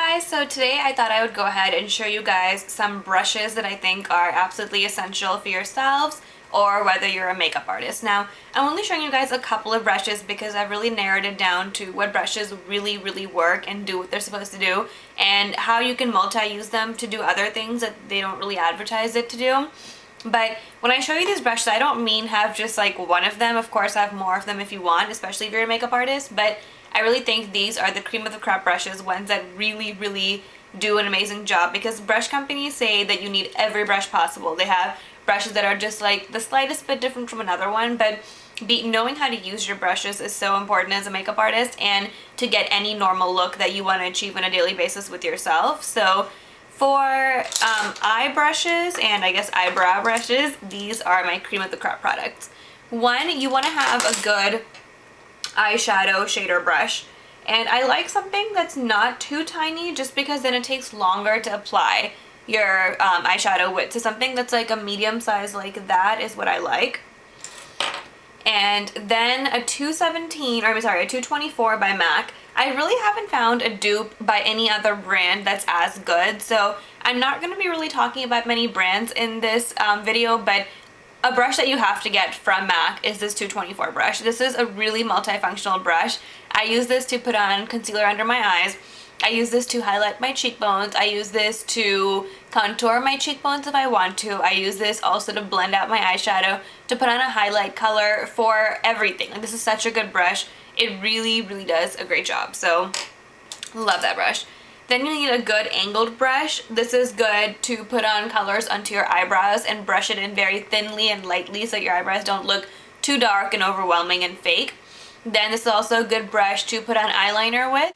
guys, so today I thought I would go ahead and show you guys some brushes that I think are absolutely essential for yourselves or whether you're a makeup artist. Now, I'm only showing you guys a couple of brushes because I've really narrowed it down to what brushes really work and do what they're supposed to do and how you can multi-use them to do other things that they don't really advertise it to do. But when I show you these brushes, I don't mean have just like one of them. Of course, I have more of them if you want, especially if you're a makeup artist, but I really think these are the cream of the crop brushes, ones that really do an amazing job, because brush companies say that you need every brush possible. They have brushes that are just like the slightest bit different from another one, but knowing how to use your brushes is so important as a makeup artist and to get any normal look that you want to achieve on a daily basis with yourself. So for eye brushes and I guess eyebrow brushes, these are my cream of the crop products. One, you want to have a good eyeshadow shader brush, and I like something that's not too tiny just because then it takes longer to apply your eyeshadow with. So something that's like a medium size like that is what I like. And then a 224 by MAC. I really haven't found a dupe by any other brand that's as good, so I'm not going to be really talking about many brands in this video, but a brush that you have to get from MAC is this 224 brush. This is a really multifunctional brush. I use this to put on concealer under my eyes. I use this to highlight my cheekbones. I use this to contour my cheekbones if I want to. I use this also to blend out my eyeshadow, to put on a highlight color, for everything. Like, this is such a good brush. It really does a great job. So, love that brush. Then you need a good angled brush. This is good to put on colors onto your eyebrows and brush it in very thinly and lightly so your eyebrows don't look too dark and overwhelming and fake. Then this is also a good brush to put on eyeliner with.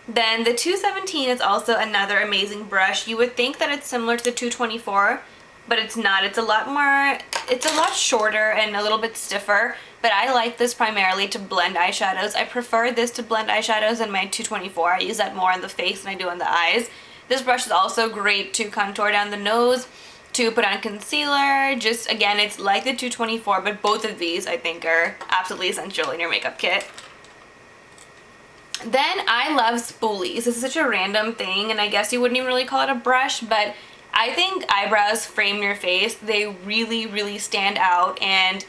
Then the 217 is also another amazing brush. You would think that it's similar to the 224, but it's not. It's a lot shorter and a little bit stiffer, but I like this primarily to blend eyeshadows. I prefer this to blend eyeshadows than my 224. I use that more on the face than I do on the eyes. This brush is also great to contour down the nose, to put on concealer. Just, again, it's like the 224, but both of these I think are absolutely essential in your makeup kit. Then I love spoolies. This is such a random thing, and I guess you wouldn't even really call it a brush, but I think eyebrows frame your face. They really stand out, and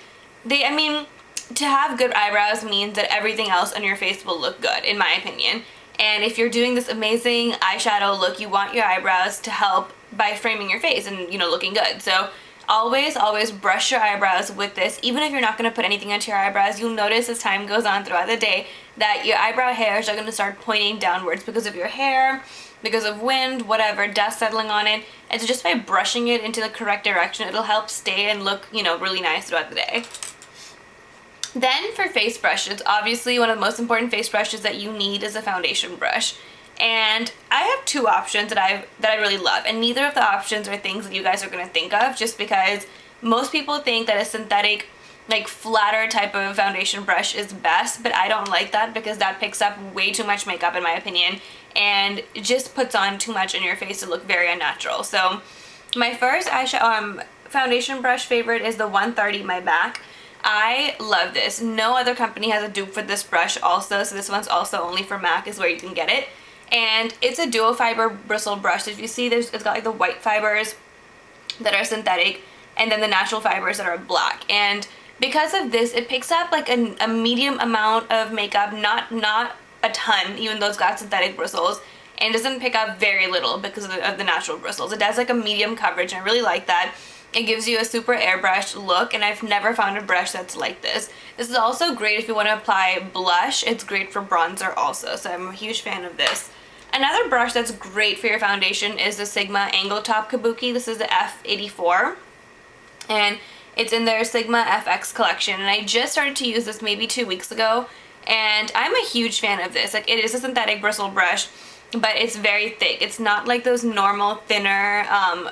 to have good eyebrows means that everything else on your face will look good, in my opinion. And if you're doing this amazing eyeshadow look, you want your eyebrows to help by framing your face and, looking good. So always brush your eyebrows with this. Even if you're not going to put anything onto your eyebrows, you'll notice as time goes on throughout the day that your eyebrow hairs are going to start pointing downwards because of your hair, because of wind, whatever, dust settling on it. And so just by brushing it into the correct direction, it'll help stay and look, really nice throughout the day. Then for face brushes, obviously one of the most important face brushes that you need is a foundation brush. And I have two options that I really love, and neither of the options are things that you guys are going to think of, just because most people think that a synthetic, like flatter type of foundation brush is best, but I don't like that because that picks up way too much makeup in my opinion, and it just puts on too much on your face to look very unnatural. So my first foundation brush favorite is the 130 by MAC. I love this. No other company has a dupe for this brush also, so this one's also only for MAC is where you can get it. And it's a dual fiber bristle brush. If you see, it's got like the white fibers that are synthetic and then the natural fibers that are black. And because of this, it picks up like a medium amount of makeup, not a ton, even though it's got synthetic bristles, and doesn't pick up very little because of the natural bristles. It does like a medium coverage, and I really like that. It gives you a super airbrush look, and I've never found a brush that's like this. This is also great if you want to apply blush. It's great for bronzer also, so I'm a huge fan of this. Another brush that's great for your foundation is the Sigma Angle Top Kabuki. This is the F84, and it's in their Sigma FX collection, and I just started to use this maybe 2 weeks ago, and I'm a huge fan of this. Like, it is a synthetic bristle brush, but it's very thick. It's not like those normal, thinner,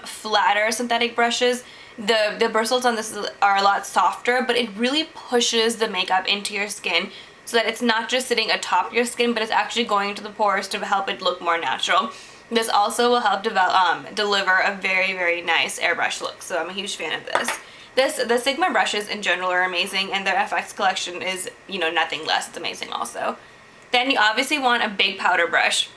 flatter synthetic brushes. The bristles on this are a lot softer, but it really pushes the makeup into your skin so that it's not just sitting atop your skin, but it's actually going into the pores to help it look more natural. This also will help deliver a very nice airbrush look, so I'm a huge fan of this. The Sigma brushes in general are amazing, and their FX collection is, nothing less. It's amazing also. Then you obviously want a big powder brush.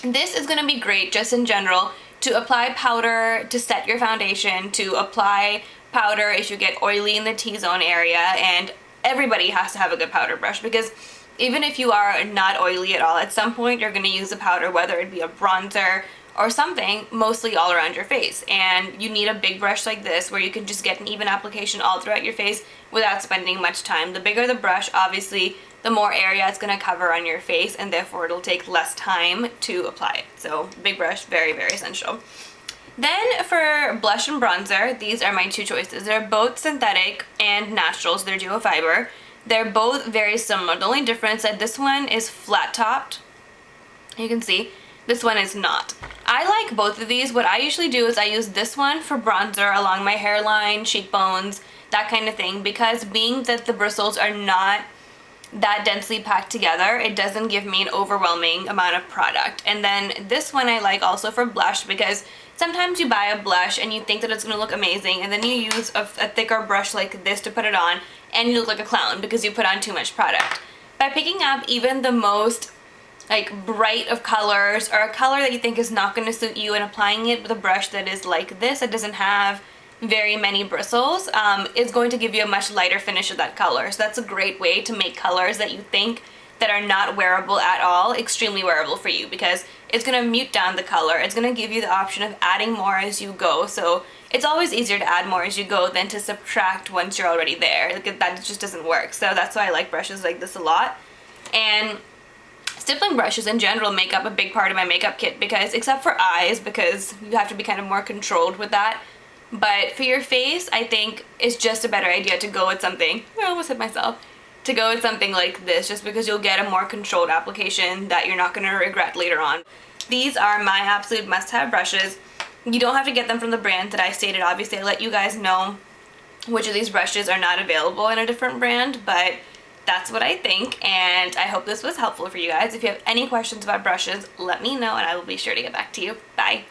This is going to be great just in general to apply powder to set your foundation, to apply powder if you get oily in the T-zone area, and everybody has to have a good powder brush because even if you are not oily at all, at some point you're going to use a powder, whether it be a bronzer or something, mostly all around your face. And you need a big brush like this where you can just get an even application all throughout your face without spending much time. The bigger the brush, obviously, the more area it's going to cover on your face, and therefore it'll take less time to apply it. So big brush, very, very essential. Then for blush and bronzer, these are my two choices. They're both synthetic and natural, so they're duo fiber. They're both very similar. The only difference is that this one is flat topped. You can see. This one is not. I like both of these. What I usually do is I use this one for bronzer along my hairline, cheekbones, that kind of thing, because being that the bristles are not that densely packed together, it doesn't give me an overwhelming amount of product. And then this one I like also for blush because sometimes you buy a blush and you think that it's going to look amazing, and then you use a thicker brush like this to put it on and you look like a clown because you put on too much product. By picking up even the most like bright of colors, or a color that you think is not going to suit you, and applying it with a brush that is like this, that doesn't have very many bristles, is going to give you a much lighter finish of that color. So that's a great way to make colors that you think that are not wearable at all extremely wearable for you, because it's going to mute down the color. It's going to give you the option of adding more as you go. So it's always easier to add more as you go than to subtract once you're already there. Like, that just doesn't work. So that's why I like brushes like this a lot. And stippling brushes in general make up a big part of my makeup kit, because except for eyes, because you have to be kind of more controlled with that. But for your face, I think it's just a better idea to go with something, I almost hit myself, to go with something like this, just because you'll get a more controlled application that you're not going to regret later on. These are my absolute must-have brushes. You don't have to get them from the brand that I stated. Obviously, I let you guys know which of these brushes are not available in a different brand, but that's what I think, and I hope this was helpful for you guys. If you have any questions about brushes, let me know and I will be sure to get back to you. Bye.